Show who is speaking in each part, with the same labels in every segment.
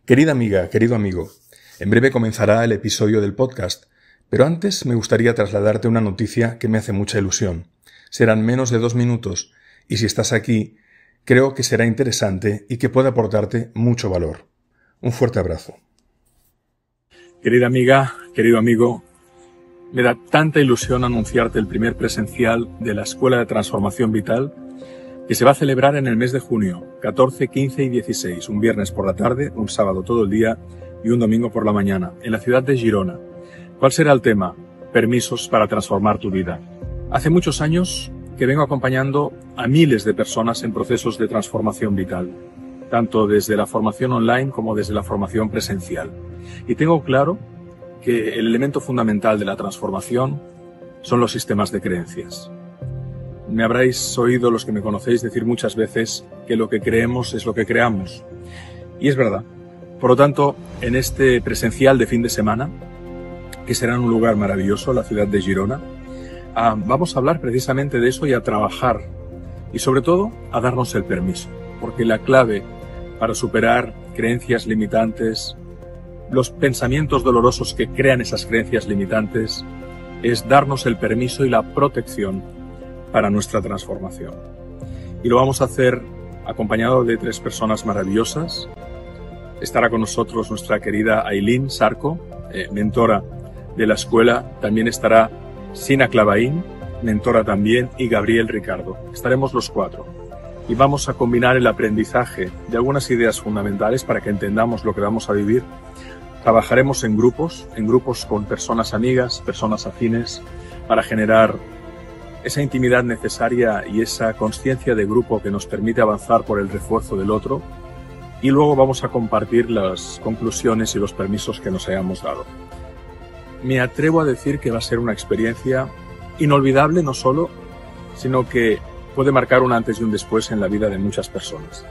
Speaker 1: Querida amiga, querido amigo, en breve comenzará el episodio del podcast, pero antes me gustaría trasladarte una noticia que me hace mucha ilusión. Serán menos de 2 minutos, y si estás aquí, creo que será interesante y que puede aportarte mucho valor. Un fuerte abrazo. Querida amiga, querido amigo, me da tanta ilusión anunciarte el primer presencial de la Escuela de Transformación Vital que se va a celebrar en el mes de junio, 14, 15 y 16, un viernes por la tarde, un sábado todo el día y un domingo por la mañana, en la ciudad de Girona. ¿Cuál será el tema? Permisos para transformar tu vida. Hace muchos años que vengo acompañando a miles de personas en procesos de transformación vital, tanto desde la formación online como desde la formación presencial. Y tengo claro que el elemento fundamental de la transformación son los sistemas de creencias. Me habréis oído, los que me conocéis, decir muchas veces que lo que creemos es lo que creamos. Y es verdad. Por lo tanto, en este presencial de fin de semana, que será en un lugar maravilloso, la ciudad de Girona, vamos a hablar precisamente de eso y a trabajar. Y sobre todo, a darnos el permiso. Porque la clave para superar creencias limitantes, los pensamientos dolorosos que crean esas creencias limitantes, es darnos el permiso y la protección para nuestra transformación. Y lo vamos a hacer acompañado de 3 personas maravillosas. Estará con nosotros nuestra querida Ailín Sarco, mentora de la escuela. También estará Sina Clavaín, mentora también, y Gabriel Ricardo. Estaremos los 4. Y vamos a combinar el aprendizaje de algunas ideas fundamentales para que entendamos lo que vamos a vivir. Trabajaremos en grupos con personas amigas, personas afines, para generar esa intimidad necesaria y esa conciencia de grupo que nos permite avanzar por el refuerzo del otro, y luego vamos a compartir las conclusiones y los permisos que nos hayamos dado. Me atrevo a decir que va a ser una experiencia inolvidable, no solo, sino que puede marcar un antes y un después en la vida de muchas personas.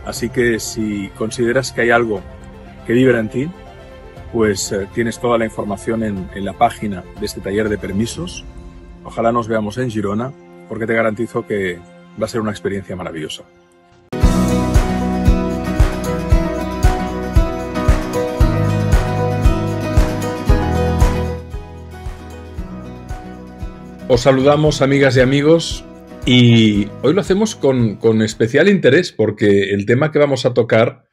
Speaker 1: Así que si consideras que hay algo que vibra en ti, pues tienes toda la información en la página de este taller de permisos. Ojalá nos veamos en Girona, porque te garantizo que va a ser una experiencia maravillosa. Os saludamos, amigas y amigos, y hoy lo hacemos con especial interés, porque el tema que vamos a tocar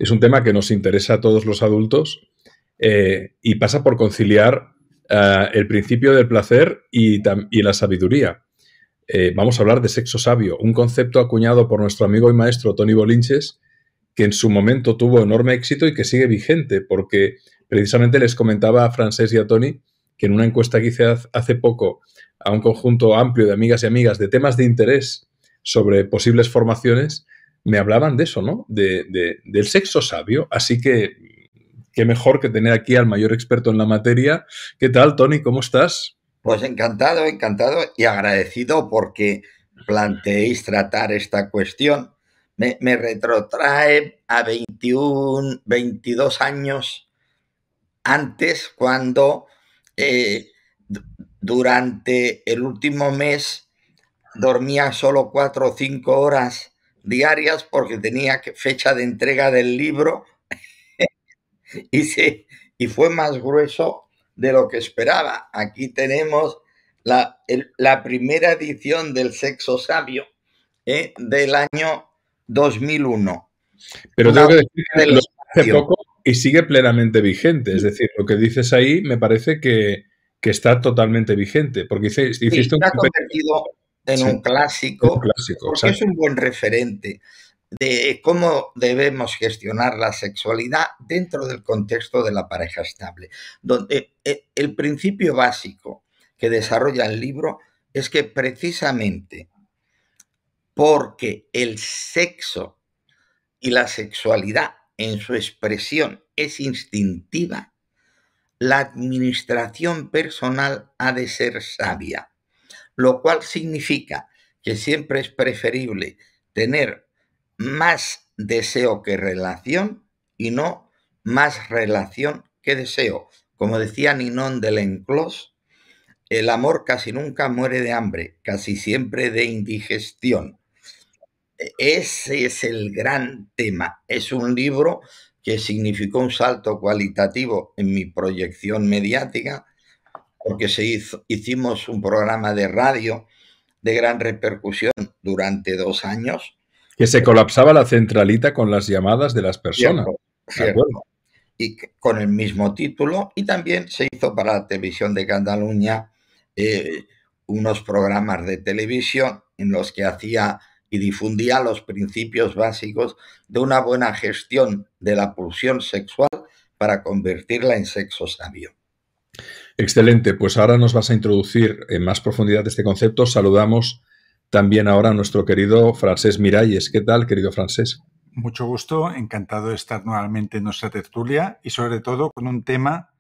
Speaker 1: es un tema que nos interesa a todos los adultos y pasa por conciliar el principio del placer y la sabiduría. Vamos a hablar de sexo sabio, un concepto acuñado por nuestro amigo y maestro Toni Bolinches, que en su momento tuvo enorme éxito y que sigue vigente, porque precisamente les comentaba a Francesc y a Toni que en una encuesta que hice hace poco a un conjunto amplio de amigas y amigas de temas de interés sobre posibles formaciones, me hablaban de eso, ¿no? Del sexo sabio. Así que qué mejor que tener aquí al mayor experto en la materia. ¿Qué tal, Toni? ¿Cómo estás?
Speaker 2: Pues encantado y agradecido porque planteéis tratar esta cuestión. Me retrotrae a 21, 22 años antes, cuando durante el último mes dormía solo 4 o 5 horas diarias porque tenía fecha de entrega del libro y fue más grueso de lo que esperaba. Aquí tenemos la primera edición del Sexo Sabio del año 2001.
Speaker 1: Pero tengo que decir que lo hace poco y sigue plenamente vigente. Es decir, lo que dices ahí me parece que está totalmente vigente, porque hiciste
Speaker 2: se ha convertido en un clásico, porque
Speaker 1: exacto.
Speaker 2: es un buen referente de cómo debemos gestionar la sexualidad dentro del contexto de la pareja estable, donde el principio básico que desarrolla el libro es que precisamente porque el sexo y la sexualidad en su expresión es instintiva, la administración personal ha de ser sabia, lo cual significa que siempre es preferible tener más deseo que relación y no más relación que deseo. Como decía Ninon de Lenclos, el amor casi nunca muere de hambre, casi siempre de indigestión. ese es el gran tema. Es un libro que significó un salto cualitativo en mi proyección mediática, porque hicimos un programa de radio de gran repercusión durante 2 años.
Speaker 1: Que se colapsaba la centralita con las llamadas de las personas.
Speaker 2: Cierto,
Speaker 1: ¿De acuerdo?
Speaker 2: cierto. Y con el mismo título, y también se hizo para la televisión de Cataluña unos programas de televisión en los que hacía y difundía los principios básicos de una buena gestión de la pulsión sexual para convertirla en sexo sabio.
Speaker 1: Excelente, pues ahora nos vas a introducir en más profundidad este concepto. Saludamos también ahora a nuestro querido Francesc Miralles. ¿Qué tal, querido Francesc?
Speaker 3: Mucho gusto, encantado de estar nuevamente en nuestra tertulia y sobre todo con un tema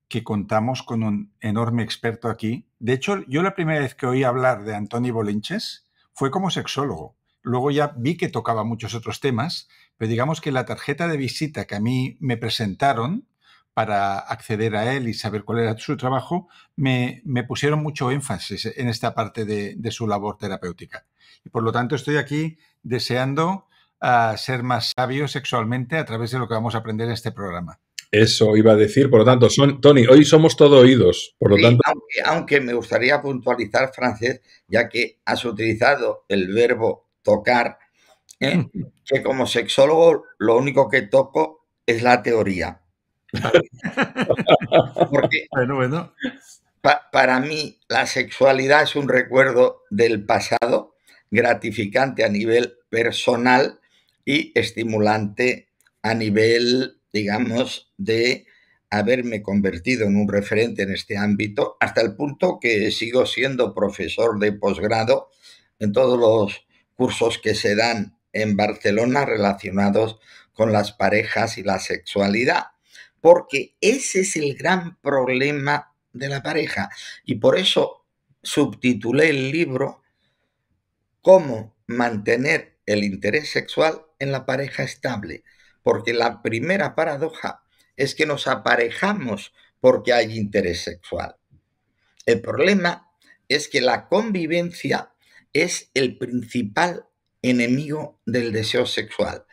Speaker 3: que contamos con un enorme experto aquí. De hecho, yo la primera vez que oí hablar de Antoni Bolinches fue como sexólogo. Luego ya vi que tocaba muchos otros temas, pero digamos que la tarjeta de visita que a mí me presentaron para acceder a él y saber cuál era su trabajo, me pusieron mucho énfasis en esta parte de su labor terapéutica. Y por lo tanto estoy aquí deseando ser más sabio sexualmente a través de lo que vamos a aprender en este programa.
Speaker 1: Eso iba a decir, por lo tanto, Tony, hoy somos todo oídos, por lo
Speaker 2: Sí,
Speaker 1: tanto...
Speaker 2: aunque me gustaría puntualizar, Francesc, ya que has utilizado el verbo tocar, que como sexólogo lo único que toco es la teoría. Porque
Speaker 3: Bueno.
Speaker 2: para mí la sexualidad es un recuerdo del pasado, gratificante a nivel personal y estimulante a nivel, digamos, de haberme convertido en un referente en este ámbito, hasta el punto que sigo siendo profesor de posgrado en todos los cursos que se dan en Barcelona relacionados con las parejas y la sexualidad, porque ese es el gran problema de la pareja. Y por eso subtitulé el libro Cómo mantener el interés sexual en la pareja estable. Porque la primera paradoja es que nos aparejamos porque hay interés sexual. El problema es que la convivencia es el principal enemigo del deseo sexual.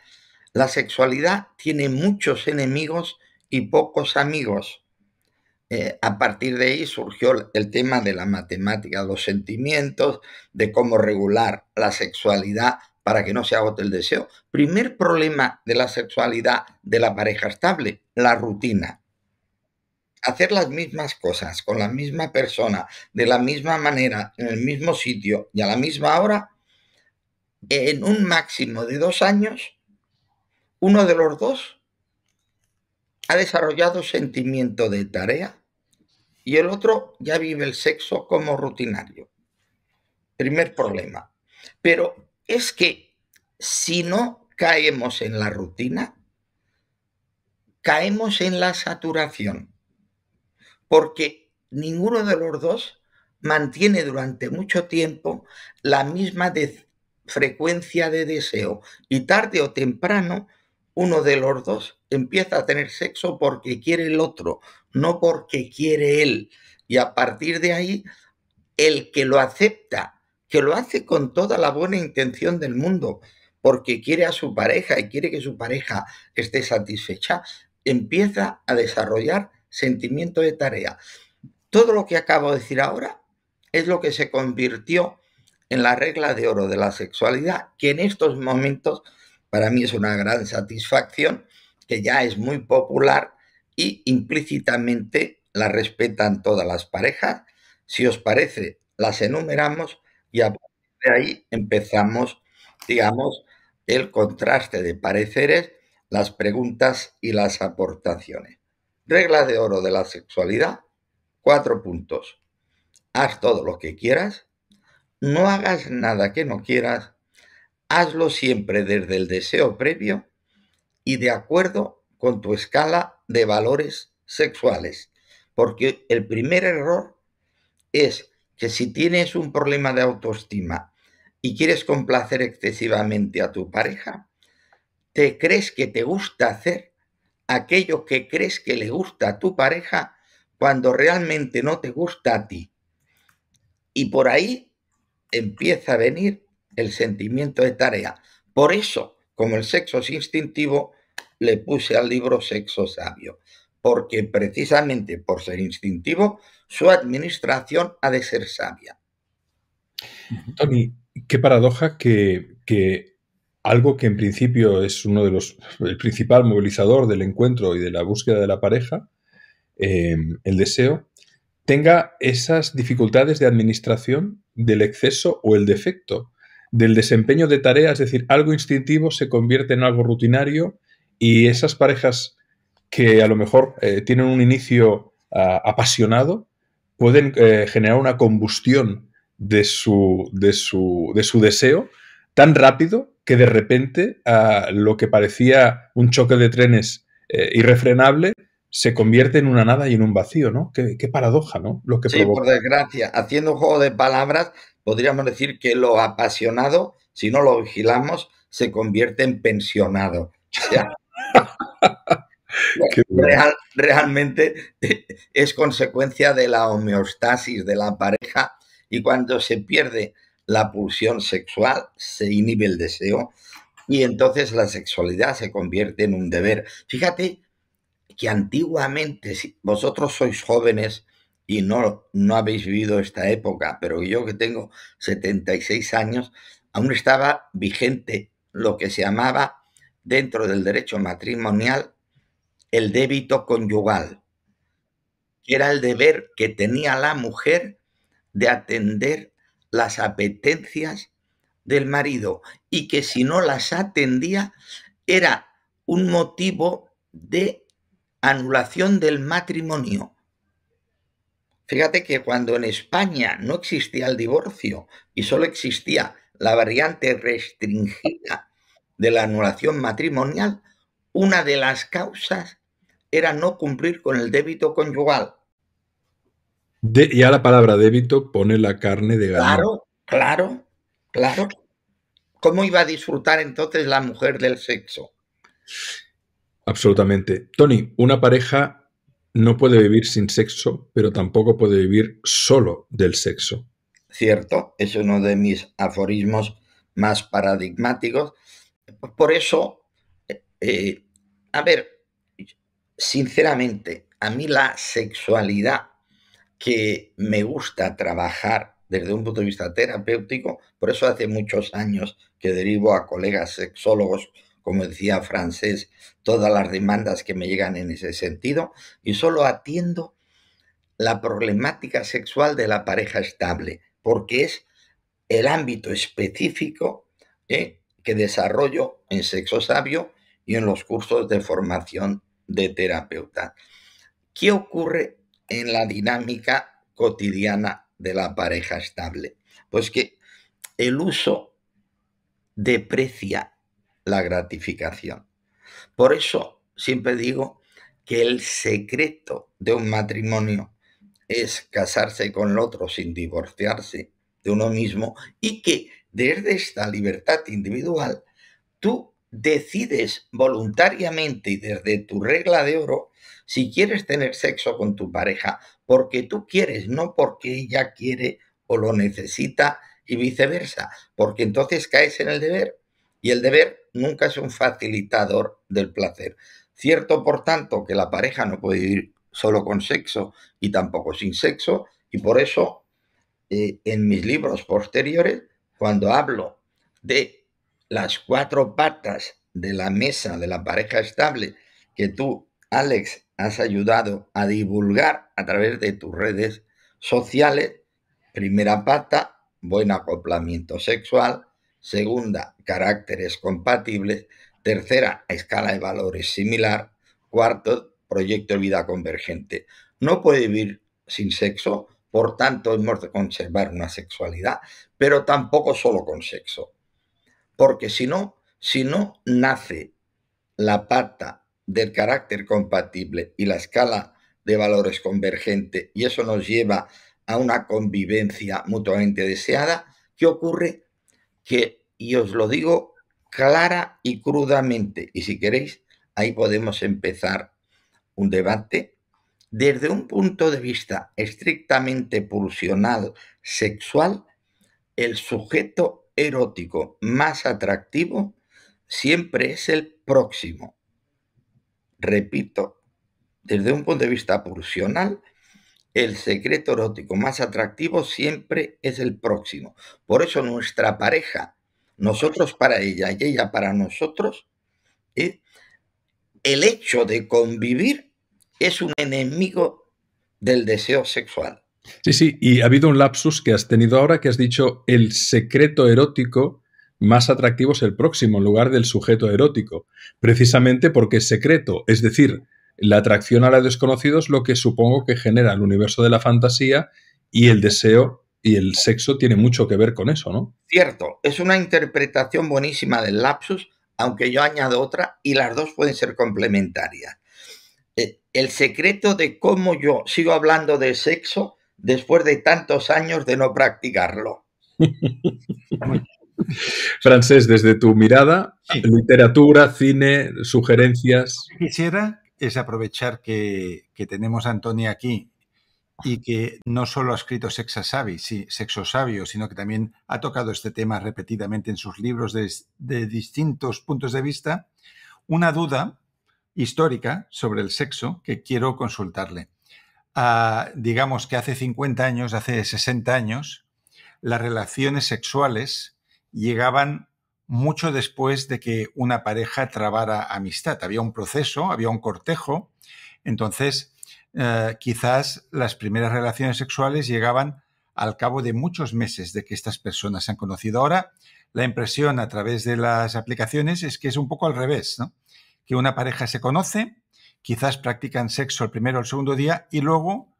Speaker 2: La sexualidad tiene muchos enemigos y pocos amigos. A partir de ahí surgió el tema de la matemática de los sentimientos, de cómo regular la sexualidad para que no se agote el deseo. Primer problema de la sexualidad de la pareja estable, la rutina. Hacer las mismas cosas con la misma persona, de la misma manera, en el mismo sitio y a la misma hora, en un máximo de 2 años, uno de los dos ha desarrollado sentimiento de tarea y el otro ya vive el sexo como rutinario. Primer problema. Pero es que si no caemos en la rutina, caemos en la saturación, porque ninguno de los dos mantiene durante mucho tiempo la misma frecuencia de deseo y tarde o temprano uno de los dos empieza a tener sexo porque quiere el otro, no porque quiere él. Y a partir de ahí, el que lo acepta, que lo hace con toda la buena intención del mundo, porque quiere a su pareja y quiere que su pareja esté satisfecha, empieza a desarrollar sentimiento de tarea. Todo lo que acabo de decir ahora es lo que se convirtió en la regla de oro de la sexualidad, que en estos momentos para mí es una gran satisfacción, que ya es muy popular y implícitamente la respetan todas las parejas. Si os parece, las enumeramos y a partir de ahí empezamos, digamos, el contraste de pareceres, las preguntas y las aportaciones. Regla de oro de la sexualidad, 4 puntos. Haz todo lo que quieras, no hagas nada que no quieras, hazlo siempre desde el deseo previo y de acuerdo con tu escala de valores sexuales. Porque el primer error es que si tienes un problema de autoestima y quieres complacer excesivamente a tu pareja, te crees que te gusta hacer aquello que crees que le gusta a tu pareja cuando realmente no te gusta a ti. Y por ahí empieza a venir el sentimiento de tarea, Por eso, como el sexo es instintivo, le puse al libro Sexo Sabio, porque precisamente por ser instintivo, su administración ha de ser sabia.
Speaker 1: Tony, qué paradoja que algo que en principio es el principal movilizador del encuentro y de la búsqueda de la pareja, el deseo, tenga esas dificultades de administración del exceso o el defecto, del desempeño de tareas, es decir, algo instintivo se convierte en algo rutinario y esas parejas que a lo mejor tienen un inicio apasionado pueden generar una combustión de su deseo tan rápido que de repente lo que parecía un choque de trenes irrefrenable se convierte en una nada y en un vacío, ¿no? Qué paradoja, ¿no? Lo que
Speaker 2: Sí, por
Speaker 1: provoca.
Speaker 2: desgracia, haciendo un juego de palabras, podríamos decir que lo apasionado, si no lo vigilamos, se convierte en pensionado. O sea,
Speaker 1: Qué bueno.
Speaker 2: realmente es consecuencia de la homeostasis de la pareja y cuando se pierde la pulsión sexual, se inhibe el deseo y entonces la sexualidad se convierte en un deber. Fíjate que antiguamente, si vosotros sois jóvenes y no habéis vivido esta época, pero yo que tengo 76 años, aún estaba vigente lo que se llamaba dentro del derecho matrimonial el débito conyugal, que era el deber que tenía la mujer de atender las apetencias del marido y que si no las atendía era un motivo de anulación del matrimonio. Fíjate que cuando en España no existía el divorcio y solo existía la variante restringida de la anulación matrimonial, una de las causas era no cumplir con el débito conyugal.
Speaker 1: Ya la palabra débito pone la carne de gallina.
Speaker 2: Claro, claro, claro. ¿Cómo iba a disfrutar entonces la mujer del sexo?
Speaker 1: Absolutamente. Tony, una pareja no puede vivir sin sexo, pero tampoco puede vivir solo del sexo.
Speaker 2: Cierto, es uno de mis aforismos más paradigmáticos. Por eso, eh, a ver, sinceramente, a mí la sexualidad que me gusta trabajar desde un punto de vista terapéutico, por eso hace muchos años que derivo a colegas sexólogos, como decía Francés, todas las demandas que me llegan en ese sentido, y solo atiendo la problemática sexual de la pareja estable, porque es el ámbito específico que desarrollo en Sexo Sabio y en los cursos de formación de terapeuta. ¿Qué ocurre en la dinámica cotidiana de la pareja estable? Pues que el uso deprecia la gratificación. Por eso siempre digo que el secreto de un matrimonio es casarse con el otro sin divorciarse de uno mismo y que desde esta libertad individual tú decides voluntariamente y desde tu regla de oro si quieres tener sexo con tu pareja porque tú quieres, no porque ella quiere o lo necesita y viceversa, porque entonces caes en el deber y el deber nunca es un facilitador del placer. Cierto, por tanto, que la pareja no puede vivir solo con sexo y tampoco sin sexo y por eso en mis libros posteriores, cuando hablo de las 4 patas de la mesa de la pareja estable que tú, Alex, has ayudado a divulgar a través de tus redes sociales, primera pata, buen acoplamiento sexual, segunda, caracteres compatibles, tercera, escala de valores similar, cuarto, proyecto de vida convergente. No puede vivir sin sexo, por tanto hemos de conservar una sexualidad, pero tampoco solo con sexo. Porque si no nace la pata del carácter compatible y la escala de valores convergente y eso nos lleva a una convivencia mutuamente deseada, ¿qué ocurre? Que, y os lo digo clara y crudamente, y si queréis, ahí podemos empezar un debate, desde un punto de vista estrictamente pulsional sexual, el sujeto erótico más atractivo siempre es el próximo. Repito, desde un punto de vista pulsional, el secreto erótico más atractivo siempre es el próximo. Por eso nuestra pareja, nosotros para ella y ella para nosotros, el hecho de convivir es un enemigo del deseo sexual.
Speaker 1: Sí, sí, y ha habido un lapsus que has tenido ahora que has dicho el secreto erótico más atractivo es el próximo en lugar del sujeto erótico, precisamente porque es secreto, es decir, la atracción a lo desconocido es lo que supongo que genera el universo de la fantasía y el deseo y el sexo tiene mucho que ver con eso, ¿no?
Speaker 2: Cierto, es una interpretación buenísima del lapsus, aunque yo añado otra y las dos pueden ser complementarias. El secreto de cómo yo sigo hablando de sexo después de tantos años de no practicarlo.
Speaker 1: Francés, desde tu mirada,
Speaker 3: Sí.
Speaker 1: literatura, cine, sugerencias.
Speaker 3: Lo que quisiera es aprovechar que tenemos a Antonia aquí y que no solo ha escrito Sexo Sabio, sino que también ha tocado este tema repetidamente en sus libros de distintos puntos de vista, una duda histórica sobre el sexo que quiero consultarle. Digamos que hace 50 años, hace 60 años, las relaciones sexuales llegaban mucho después de que una pareja trabara amistad. Había un proceso, había un cortejo. Entonces, quizás las primeras relaciones sexuales llegaban al cabo de muchos meses de que estas personas se han conocido. Ahora, la impresión a través de las aplicaciones es que es un poco al revés, ¿no? Que una pareja se conoce, quizás practican sexo el primero o el segundo día y luego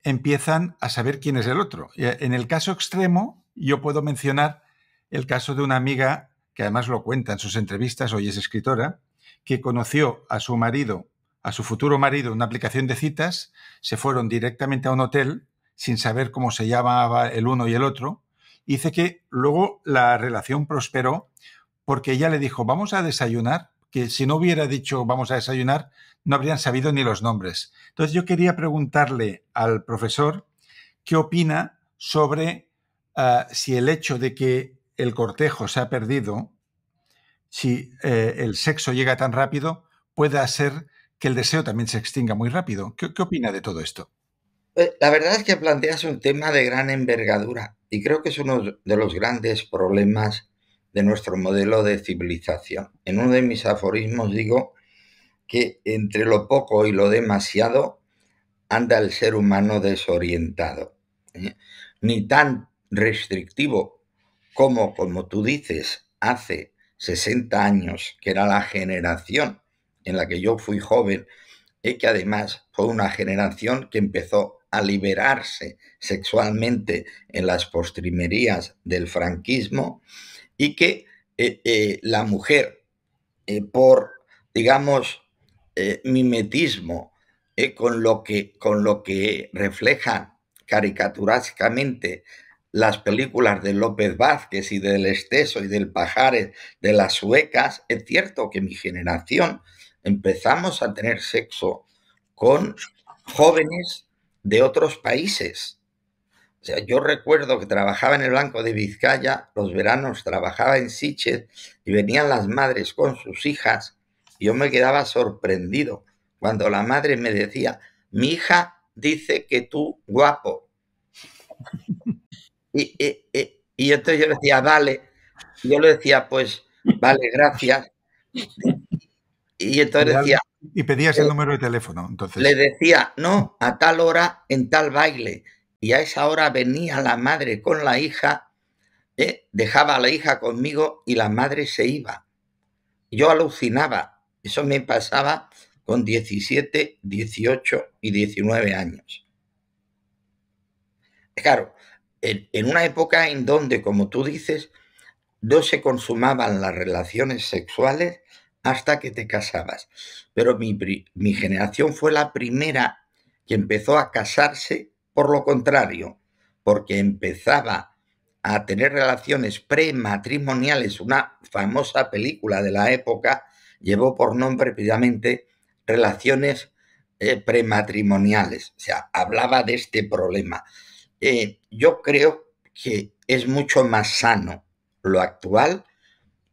Speaker 3: empiezan a saber quién es el otro. En el caso extremo, yo puedo mencionar el caso de una amiga, que además lo cuenta en sus entrevistas, hoy es escritora, que conoció a su marido, a su futuro marido, en una aplicación de citas, se fueron directamente a un hotel sin saber cómo se llamaba el uno y el otro, y dice que luego la relación prosperó porque ella le dijo, vamos a desayunar, que si no hubiera dicho vamos a desayunar, no habrían sabido ni los nombres. Entonces yo quería preguntarle al profesor qué opina sobre si el hecho de que el cortejo se ha perdido, si el sexo llega tan rápido, puede hacer que el deseo también se extinga muy rápido. ¿Qué opina de todo esto?
Speaker 2: La verdad es que planteas un tema de gran envergadura y creo que es uno de los grandes problemas de nuestro modelo de civilización. En uno de mis aforismos digo que entre lo poco y lo demasiado anda el ser humano desorientado. Ni tan restrictivo como tú dices, hace 60 años, que era la generación en la que yo fui joven, y que además fue una generación que empezó a liberarse sexualmente en las postrimerías del franquismo y que la mujer, por, digamos, mimetismo, con lo que reflejan caricaturescamente las películas de López Vázquez y del Esteso y del Pajares, de las suecas, es cierto que mi generación empezamos a tener sexo con jóvenes de otros países. O sea, yo recuerdo que trabajaba en el Banco de Vizcaya, los veranos trabajaba en Sitges y venían las madres con sus hijas y yo me quedaba sorprendido cuando la madre me decía, mi hija dice que tú guapo. Y entonces yo le decía, vale. Y yo le decía, pues, vale, gracias. Y entonces decía,
Speaker 3: Y pedías el número de teléfono, entonces.
Speaker 2: le decía, no, a tal hora en tal baile. Y a esa hora venía la madre con la hija, dejaba a la hija conmigo y la madre se iba. Yo alucinaba. Eso me pasaba con 17, 18 y 19 años. Claro, en una época en donde, como tú dices, no se consumaban las relaciones sexuales hasta que te casabas. Pero mi generación fue la primera que empezó a casarse por lo contrario, porque empezaba a tener relaciones prematrimoniales. Una famosa película de la época llevó por nombre precisamente Relaciones prematrimoniales. O sea, hablaba de este problema. Yo creo que es mucho más sano lo actual,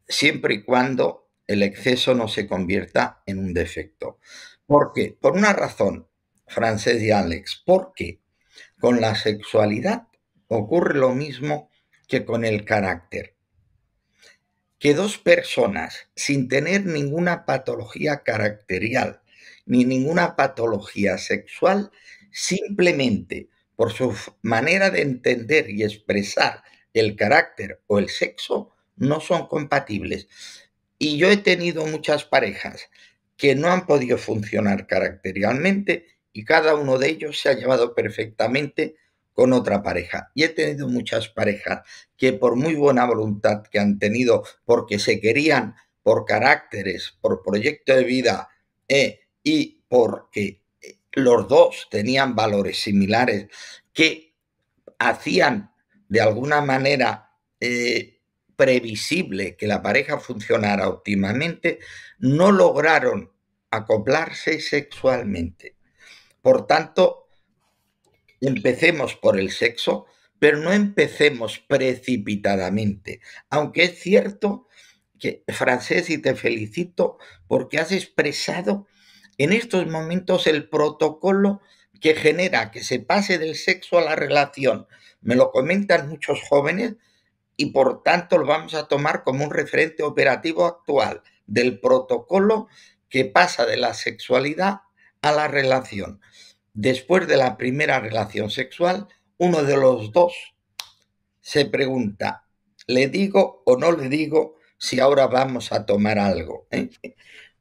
Speaker 2: siempre y cuando el exceso no se convierta en un defecto. ¿Por qué? Por una razón, Francés y Alex, porque con la sexualidad ocurre lo mismo que con el carácter. Que dos personas sin tener ninguna patología caracterial ni ninguna patología sexual, simplemente por su manera de entender y expresar el carácter o el sexo, no son compatibles. Y yo he tenido muchas parejas que no han podido funcionar caracterialmente y cada uno de ellos se ha llevado perfectamente con otra pareja. Y he tenido muchas parejas que por muy buena voluntad que han tenido, porque se querían por caracteres, por proyecto de vida y porque los dos tenían valores similares que hacían de alguna manera previsible que la pareja funcionara óptimamente, no lograron acoplarse sexualmente. Por tanto, empecemos por el sexo, pero no empecemos precipitadamente. Aunque es cierto que, Francés, y te felicito porque has expresado en estos momentos el protocolo que genera que se pase del sexo a la relación. Me lo comentan muchos jóvenes y por tanto lo vamos a tomar como un referente operativo actual del protocolo que pasa de la sexualidad a la relación. Después de la primera relación sexual, uno de los dos se pregunta, ¿le digo o no le digo si ahora vamos a tomar algo?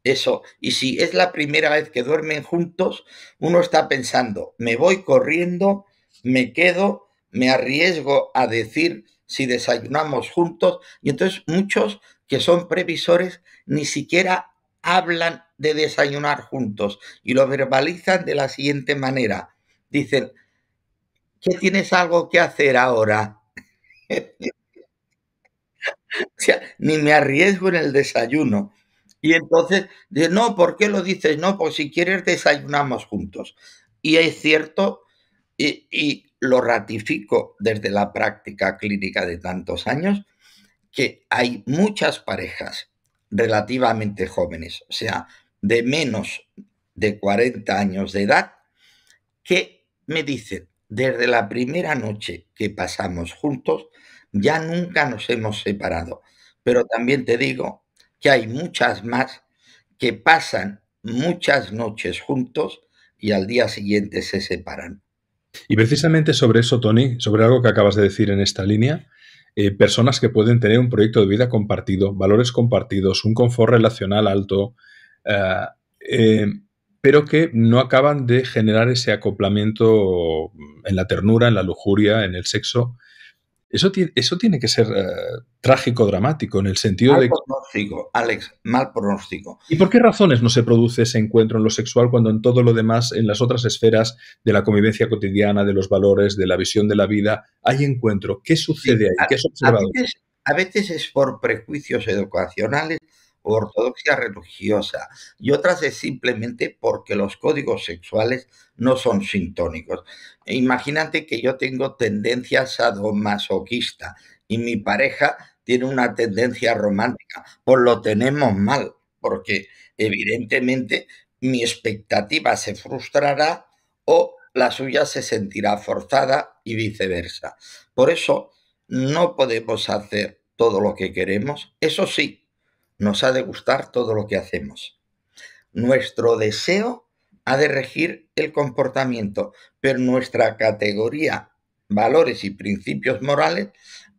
Speaker 2: Eso, y si es la primera vez que duermen juntos, uno está pensando, me voy corriendo, me quedo, me arriesgo a decir si desayunamos juntos, y entonces muchos que son previsores ni siquiera hablan de desayunar juntos y lo verbalizan de la siguiente manera. Dicen, ¿qué tienes algo que hacer ahora? O sea, ni me arriesgo en el desayuno. Y entonces, dice, no, ¿por qué lo dices? No, pues si quieres desayunamos juntos. Y es cierto, y lo ratifico desde la práctica clínica de tantos años, que hay muchas parejas relativamente jóvenes, o sea, de menos de 40 años de edad, que me dicen, desde la primera noche que pasamos juntos, ya nunca nos hemos separado. Pero también te digo que hay muchas más que pasan muchas noches juntos y al día siguiente se separan.
Speaker 1: Y precisamente sobre eso, Tony, sobre algo que acabas de decir en esta línea, personas que pueden tener un proyecto de vida compartido, valores compartidos, un confort relacional alto, eh, eh, pero que no acaban de generar ese acoplamiento en la ternura, en la lujuria, en el sexo. Eso tiene que ser trágico, dramático, en el sentido
Speaker 2: Mal
Speaker 1: de...
Speaker 2: pronóstico, Alex, mal pronóstico.
Speaker 1: ¿Y por qué razones no se produce ese encuentro en lo sexual cuando en todo lo demás, en las otras esferas de la convivencia cotidiana, de los valores, de la visión de la vida, hay encuentro? ¿Qué
Speaker 2: Sí,
Speaker 1: sucede ahí? ¿Qué has
Speaker 2: a
Speaker 1: observado?
Speaker 2: veces, a veces es por prejuicios educacionales o ortodoxia religiosa y otras es simplemente porque los códigos sexuales no son sintónicos. Imagínate que yo tengo tendencia sadomasoquista y mi pareja tiene una tendencia romántica, pues lo tenemos mal, porque evidentemente mi expectativa se frustrará o la suya se sentirá forzada y viceversa. Por eso, no podemos hacer todo lo que queremos. Eso sí, nos ha de gustar todo lo que hacemos. Nuestro deseo ha de regir el comportamiento, pero nuestra categoría, valores y principios morales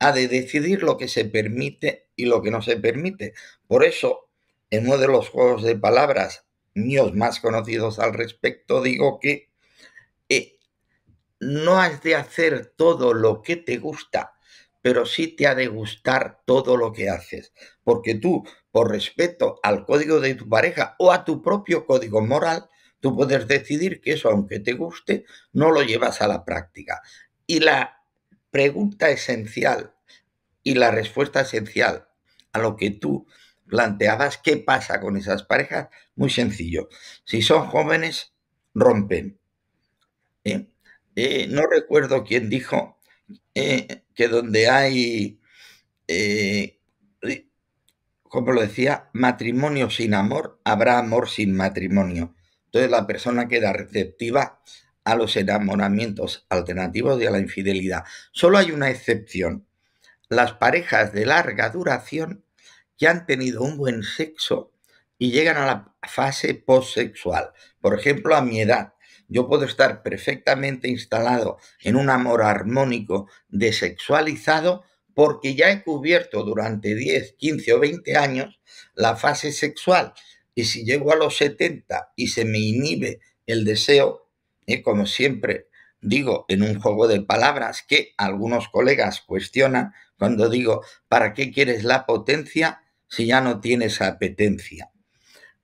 Speaker 2: ha de decidir lo que se permite y lo que no se permite. Por eso, en uno de los juegos de palabras míos más conocidos al respecto, digo que eh, no has de hacer todo lo que te gusta, pero sí te ha de gustar todo lo que haces. Porque tú, por respeto al código de tu pareja o a tu propio código moral, tú puedes decidir que eso, aunque te guste, no lo llevas a la práctica. Y la pregunta esencial y la respuesta esencial a lo que tú planteabas, ¿qué pasa con esas parejas? Muy sencillo. Si son jóvenes, rompen. ¿Eh? No recuerdo quién dijo que donde hay como lo decía, matrimonio sin amor, habrá amor sin matrimonio. Entonces la persona queda receptiva a los enamoramientos alternativos y a la infidelidad. Solo hay una excepción: las parejas de larga duración que han tenido un buen sexo y llegan a la fase postsexual. Por ejemplo, a mi edad, yo puedo estar perfectamente instalado en un amor armónico desexualizado porque ya he cubierto durante 10, 15 o 20 años la fase sexual. Y si llego a los 70 y se me inhibe el deseo, como siempre digo en un juego de palabras que algunos colegas cuestionan, cuando digo, ¿para qué quieres la potencia si ya no tienes apetencia?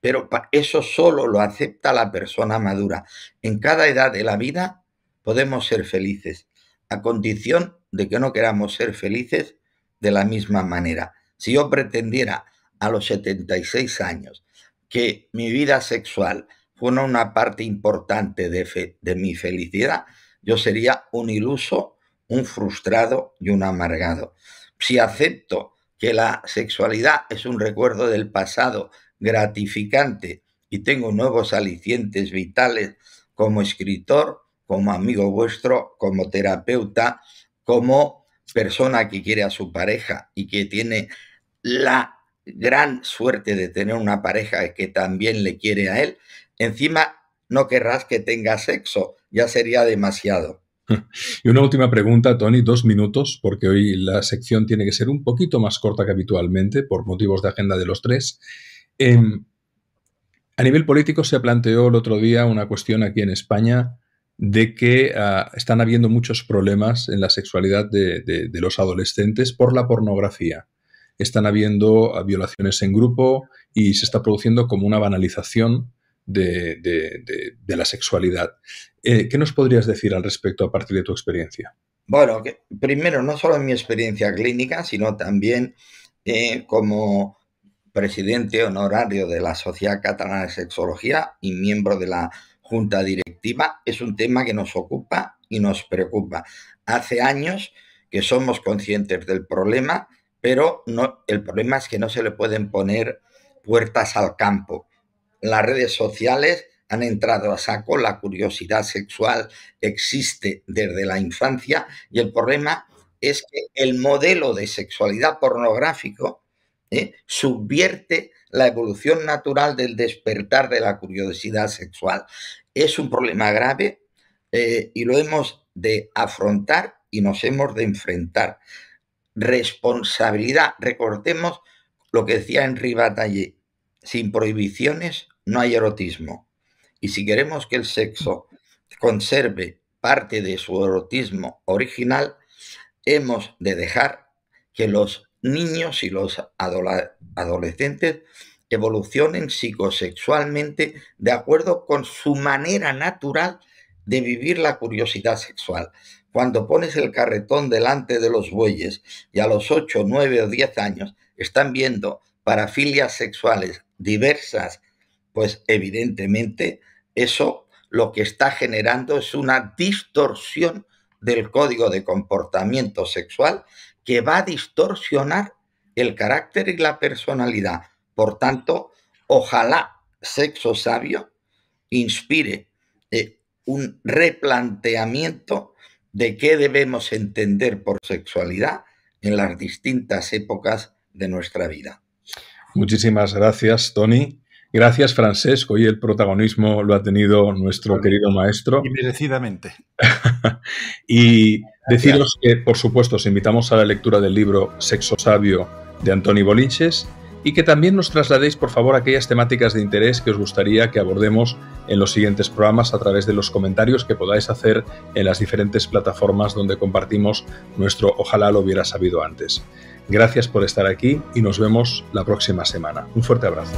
Speaker 2: Pero eso solo lo acepta la persona madura. En cada edad de la vida podemos ser felices, a condición de que no queramos ser felices de la misma manera. Si yo pretendiera a los 76 años que mi vida sexual fuera una parte importante de mi felicidad, yo sería un iluso, un frustrado y un amargado. Si acepto que la sexualidad es un recuerdo del pasado gratificante y tengo nuevos alicientes vitales como escritor, como amigo vuestro, como terapeuta, como persona que quiere a su pareja y que tiene la gran suerte de tener una pareja que también le quiere a él, encima no querrás que tenga sexo, ya sería demasiado.
Speaker 1: Y una última pregunta, Tony, 2 minutos, porque hoy la sección tiene que ser un poquito más corta que habitualmente por motivos de agenda de los tres. A nivel político se planteó el otro día una cuestión aquí en España de que están habiendo muchos problemas en la sexualidad de los adolescentes por la pornografía. Están habiendo violaciones en grupo y se está produciendo como una banalización de la sexualidad. ¿Qué nos podrías decir al respecto a partir de tu experiencia?
Speaker 2: Bueno, primero, no solo en mi experiencia clínica, sino también como presidente honorario de la Sociedad Catalana de Sexología y miembro de la Junta Directiva, es un tema que nos ocupa y nos preocupa. Hace años que somos conscientes del problema, pero el problema es que no se le pueden poner puertas al campo. Las redes sociales han entrado a saco, la curiosidad sexual existe desde la infancia y el problema es que el modelo de sexualidad pornográfico subvierte la evolución natural del despertar de la curiosidad sexual. Es un problema grave y lo hemos de afrontar y nos hemos de enfrentar. Responsabilidad. Recordemos lo que decía Henri Bataillé: sin prohibiciones no hay erotismo. Y si queremos que el sexo conserve parte de su erotismo original, hemos de dejar que los niños y los adolescentes evolucionen psicosexualmente de acuerdo con su manera natural de vivir la curiosidad sexual. Cuando pones el carretón delante de los bueyes y a los 8, 9 o 10 años están viendo parafilias sexuales diversas, pues evidentemente eso lo que está generando es una distorsión del código de comportamiento sexual que va a distorsionar el carácter y la personalidad. Por tanto, ojalá Sexo Sabio inspire un replanteamiento de qué debemos entender por sexualidad en las distintas épocas de nuestra vida.
Speaker 1: Muchísimas gracias, Tony. Gracias, Francesc. Hoy el protagonismo lo ha tenido nuestro querido maestro.
Speaker 3: Y merecidamente.
Speaker 1: Y deciros que, por supuesto, os invitamos a la lectura del libro Sexo Sabio de Antoni Bolinches y que también nos trasladéis, por favor, aquellas temáticas de interés que os gustaría que abordemos en los siguientes programas a través de los comentarios que podáis hacer en las diferentes plataformas donde compartimos nuestro Ojalá lo hubiera sabido antes. Gracias por estar aquí y nos vemos la próxima semana. Un fuerte abrazo.